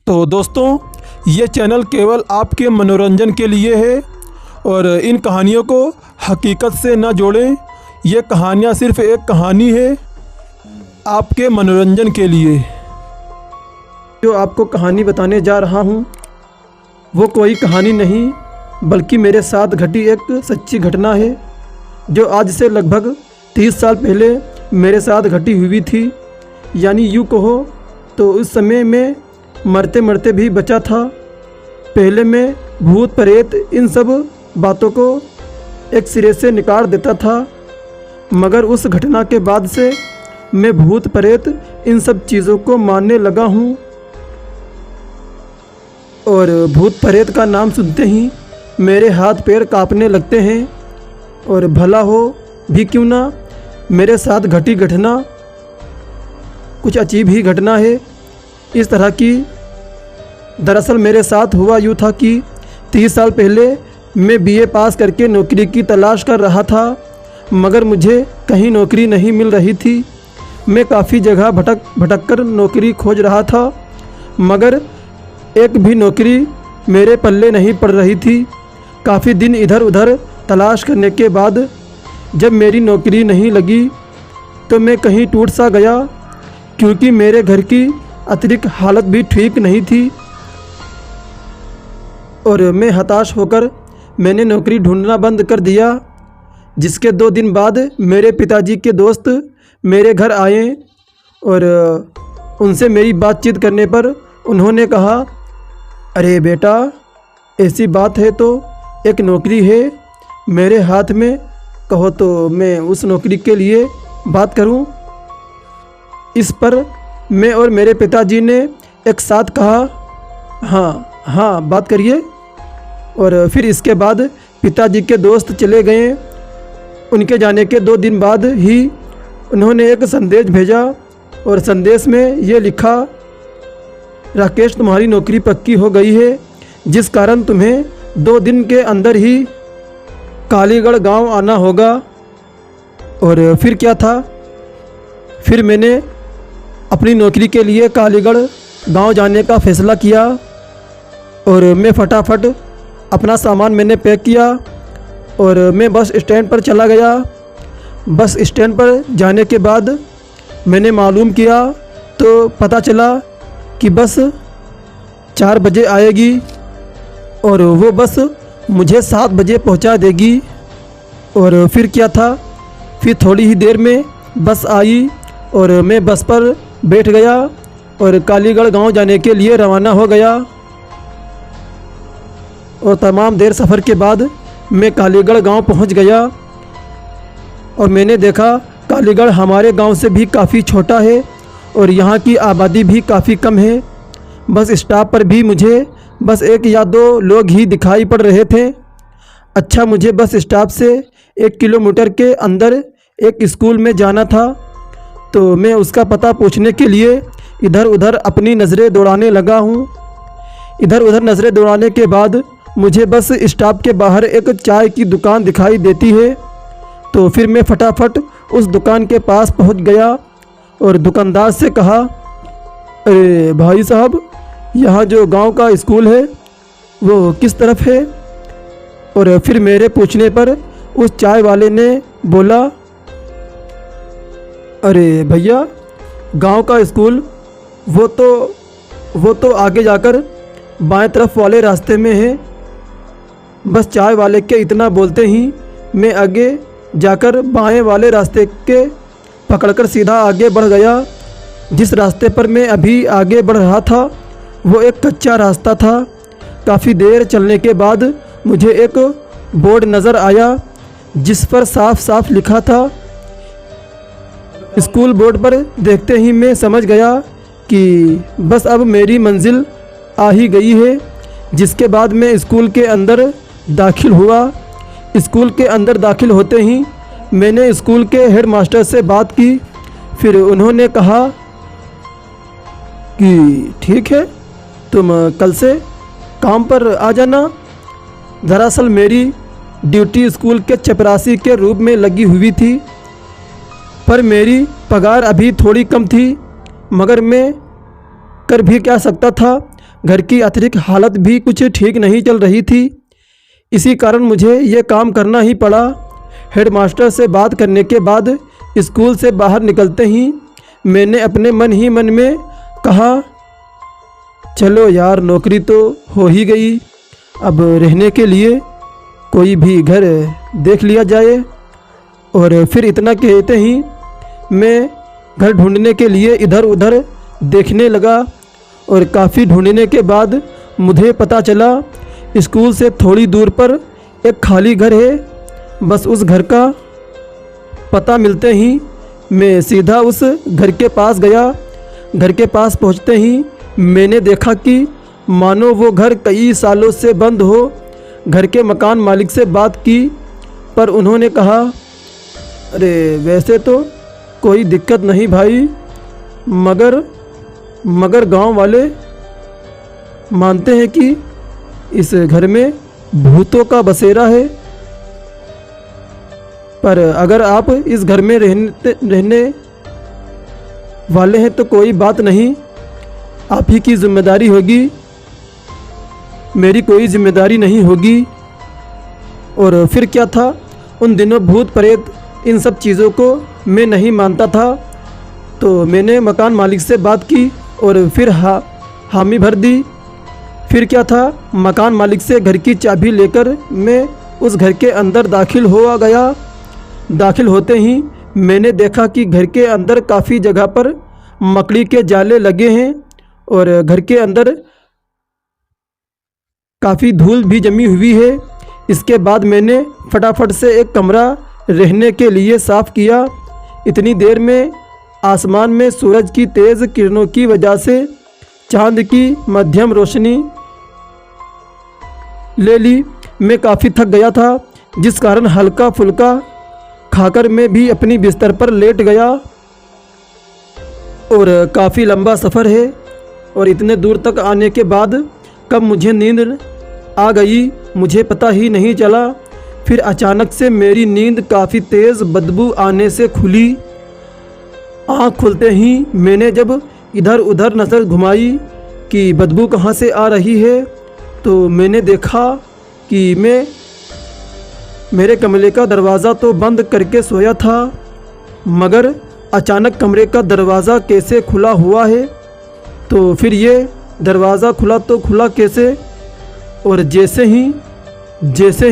तो दोस्तों, ये चैनल केवल आपके मनोरंजन के लिए है और इन कहानियों को हकीकत से न जोड़ें। ये कहानियाँ सिर्फ़ एक कहानी है आपके मनोरंजन के लिए। जो आपको कहानी बताने जा रहा हूँ वो कोई कहानी नहीं बल्कि मेरे साथ घटी एक सच्ची घटना है जो आज से लगभग 30 साल पहले मेरे साथ घटी हुई थी। यानी यूँ कहो तो उस समय मैं मरते मरते भी बचा था। पहले मैं भूत प्रेत इन सब बातों को एक सिरे से निकाल देता था, मगर उस घटना के बाद से मैं भूत प्रेत इन सब चीज़ों को मानने लगा हूँ। और भूत प्रेत का नाम सुनते ही मेरे हाथ पैर कांपने लगते हैं। और भला हो भी क्यों ना, मेरे साथ घटी घटना कुछ अजीब ही घटना है। इस तरह की दरअसल मेरे साथ हुआ यूँ था कि 30 साल पहले मैं बीए पास करके नौकरी की तलाश कर रहा था, मगर मुझे कहीं नौकरी नहीं मिल रही थी। मैं काफ़ी जगह भटक कर नौकरी खोज रहा था, मगर एक भी नौकरी मेरे पल्ले नहीं पड़ रही थी। काफ़ी दिन इधर उधर तलाश करने के बाद जब मेरी नौकरी नहीं लगी तो मैं कहीं टूट सा गया, क्योंकि मेरे घर की अतिरिक्त हालत भी ठीक नहीं थी। और मैं हताश होकर मैंने नौकरी ढूंढना बंद कर दिया। जिसके 2 दिन बाद मेरे पिताजी के दोस्त मेरे घर आए और उनसे मेरी बातचीत करने पर उन्होंने कहा, अरे बेटा, ऐसी बात है तो एक नौकरी है मेरे हाथ में, कहो तो मैं उस नौकरी के लिए बात करूं। इस पर मैं और मेरे पिताजी ने एक साथ कहा, हाँ बात करिए। और फिर इसके बाद पिताजी के दोस्त चले गए। उनके जाने के 2 दिन बाद ही उन्होंने एक संदेश भेजा और संदेश में ये लिखा, राकेश, तुम्हारी नौकरी पक्की हो गई है, जिस कारण तुम्हें 2 दिन के अंदर ही कालीगढ़ गांव आना होगा। और फिर क्या था, फिर मैंने अपनी नौकरी के लिए कालीगढ़ गांव जाने का फ़ैसला किया और मैं फटाफट अपना सामान मैंने पैक किया और मैं बस स्टैंड पर चला गया। बस स्टैंड पर जाने के बाद मैंने मालूम किया तो पता चला कि बस 4 बजे आएगी और वो बस मुझे 7 बजे पहुंचा देगी। और फिर क्या था, फिर थोड़ी ही देर में बस आई और मैं बस पर बैठ गया और कालीगढ़ गांव जाने के लिए रवाना हो गया। और तमाम देर सफ़र के बाद मैं कालीगढ़ गांव पहुंच गया और मैंने देखा कालीगढ़ हमारे गांव से भी काफ़ी छोटा है और यहाँ की आबादी भी काफ़ी कम है। बस स्टॉप पर भी मुझे बस 1 या 2 लोग ही दिखाई पड़ रहे थे। अच्छा, मुझे बस स्टॉप से 1 किलोमीटर के अंदर एक स्कूल में जाना था, तो मैं उसका पता पूछने के लिए इधर उधर अपनी नज़रें दौड़ाने लगा हूँ। इधर उधर नज़रें दौड़ाने के बाद मुझे बस स्टॉप के बाहर एक चाय की दुकान दिखाई देती है, तो फिर मैं फटाफट उस दुकान के पास पहुँच गया और दुकानदार से कहा, अरे भाई साहब, यहाँ जो गांव का स्कूल है वो किस तरफ है? और फिर मेरे पूछने पर उस चाय वाले ने बोला, अरे भैया, गांव का स्कूल वो तो आगे जाकर बाएं तरफ वाले रास्ते में है। बस चाय वाले के इतना बोलते ही मैं आगे जाकर बाएं वाले रास्ते के पकड़कर सीधा आगे बढ़ गया। जिस रास्ते पर मैं अभी आगे बढ़ रहा था वो एक कच्चा रास्ता था। काफ़ी देर चलने के बाद मुझे एक बोर्ड नज़र आया जिस पर साफ साफ लिखा था। स्कूल बोर्ड पर देखते ही मैं समझ गया कि बस अब मेरी मंजिल आ ही गई है। जिसके बाद मैं स्कूल के अंदर दाखिल हुआ। स्कूल के अंदर दाखिल होते ही मैंने स्कूल के हेडमास्टर से बात की। फिर उन्होंने कहा कि ठीक है, तुम कल से काम पर आ जाना। दरअसल मेरी ड्यूटी स्कूल के चपरासी के रूप में लगी हुई थी, पर मेरी पगार अभी थोड़ी कम थी, मगर मैं कर भी क्या सकता था। घर की आर्थिक हालत भी कुछ ठीक नहीं चल रही थी। इसी कारण मुझे ये काम करना ही पड़ा। हेडमास्टर से बात करने के बाद स्कूल से बाहर निकलते ही मैंने अपने मन ही मन में कहा, चलो यार, नौकरी तो हो ही गई, अब रहने के लिए कोई भी घर देख लिया जाए। और फिर इतना कहते ही मैं घर ढूंढने के लिए इधर उधर देखने लगा और काफ़ी ढूंढने के बाद मुझे पता चला स्कूल से थोड़ी दूर पर एक खाली घर है। बस उस घर का पता मिलते ही मैं सीधा उस घर के पास गया। घर के पास पहुंचते ही मैंने देखा कि मानो वो घर कई सालों से बंद हो। घर के मकान मालिक से बात की पर उन्होंने कहा, अरे वैसे तो कोई दिक्कत नहीं भाई, मगर गांव वाले मानते हैं कि इस घर में भूतों का बसेरा है। पर अगर आप इस घर में रहने वाले हैं तो कोई बात नहीं, आप ही की जिम्मेदारी होगी, मेरी कोई जिम्मेदारी नहीं होगी। और फिर क्या था, उन दिनों भूत प्रेत इन सब चीज़ों को मैं नहीं मानता था। तो मैंने मकान मालिक से बात की और फिर हामी भर दी। फिर क्या था, मकान मालिक से घर की चाबी लेकर मैं उस घर के अंदर दाखिल हो गया। दाखिल होते ही मैंने देखा कि घर के अंदर काफ़ी जगह पर मकड़ी के जाले लगे हैं और घर के अंदर काफ़ी धूल भी जमी हुई है। इसके बाद मैंने फटाफट से एक कमरा रहने के लिए साफ़ किया। इतनी देर में आसमान में सूरज की तेज़ किरणों की वजह से चांद की मध्यम रोशनी ले ली। मैं काफ़ी थक गया था, जिस कारण हल्का फुल्का खाकर मैं भी अपनी बिस्तर पर लेट गया। और काफ़ी लंबा सफ़र है और इतने दूर तक आने के बाद कब मुझे नींद आ गई मुझे पता ही नहीं चला। फिर अचानक से मेरी नींद काफ़ी तेज़ बदबू आने से खुली। आँख खुलते ही मैंने जब इधर उधर नज़र घुमाई कि बदबू कहाँ से आ रही है, तो मैंने देखा कि मेरे कमरे का दरवाज़ा तो बंद करके सोया था, मगर अचानक कमरे का दरवाज़ा कैसे खुला हुआ है। तो फिर ये दरवाज़ा खुला तो खुला कैसे। और जैसे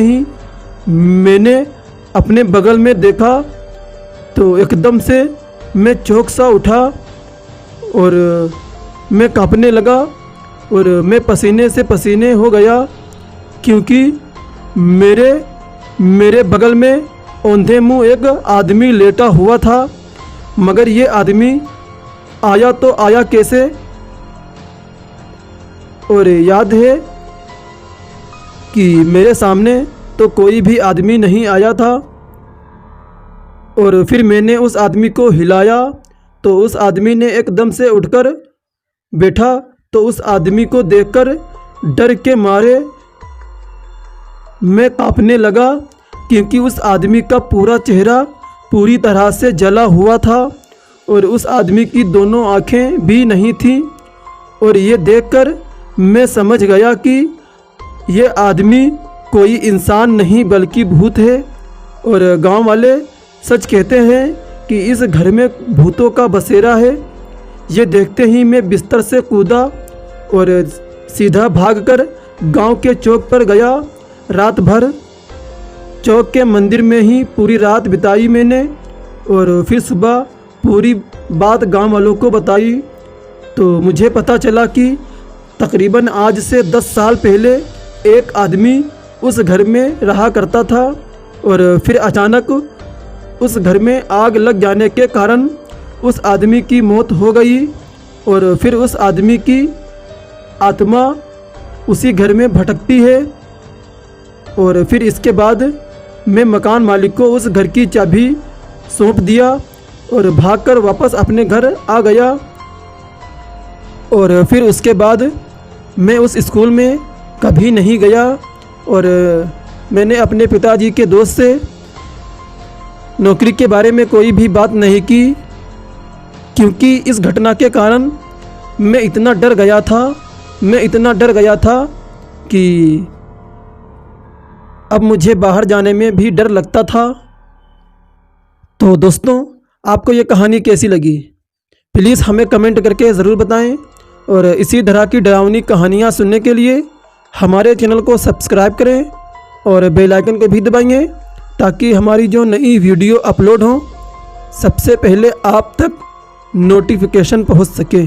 ही मैंने अपने बगल में देखा तो एकदम से मैं चौंक सा उठा और मैं कांपने लगा और मैं पसीने से पसीने हो गया, क्योंकि मेरे बगल में औंधे मुँह एक आदमी लेटा हुआ था। मगर ये आदमी आया तो आया कैसे। और याद है कि मेरे सामने तो कोई भी आदमी नहीं आया था। और फिर मैंने उस आदमी को हिलाया तो उस आदमी ने एकदम से उठकर बैठा। तो उस आदमी को देखकर डर के मारे मैं कांपने लगा, क्योंकि उस आदमी का पूरा चेहरा पूरी तरह से जला हुआ था और उस आदमी की दोनों आँखें भी नहीं थीं। और ये देखकर मैं समझ गया कि ये आदमी कोई इंसान नहीं बल्कि भूत है। और गांव वाले सच कहते हैं कि इस घर में भूतों का बसेरा है। ये देखते ही मैं बिस्तर से कूदा और सीधा भागकर गांव के चौक पर गया। रात भर चौक के मंदिर में ही पूरी रात बिताई मैंने और फिर सुबह पूरी बात गांव वालों को बताई। तो मुझे पता चला कि तकरीबन आज से 10 साल पहले एक आदमी उस घर में रहा करता था और फिर अचानक उस घर में आग लग जाने के कारण उस आदमी की मौत हो गई। और फिर उस आदमी की आत्मा उसी घर में भटकती है। और फिर इसके बाद मैं मकान मालिक को उस घर की चाबी सौंप दिया और भागकर वापस अपने घर आ गया। और फिर उसके बाद मैं उस स्कूल में कभी नहीं गया और मैंने अपने पिताजी के दोस्त से नौकरी के बारे में कोई भी बात नहीं की, क्योंकि इस घटना के कारण मैं इतना डर गया था कि अब मुझे बाहर जाने में भी डर लगता था। तो दोस्तों, आपको ये कहानी कैसी लगी प्लीज़ हमें कमेंट करके ज़रूर बताएं, और इसी तरह की डरावनी कहानियाँ सुनने के लिए हमारे चैनल को सब्सक्राइब करें और बेल आइकन को भी दबाइए ताकि हमारी जो नई वीडियो अपलोड हो सबसे पहले आप तक नोटिफिकेशन पहुंच सके।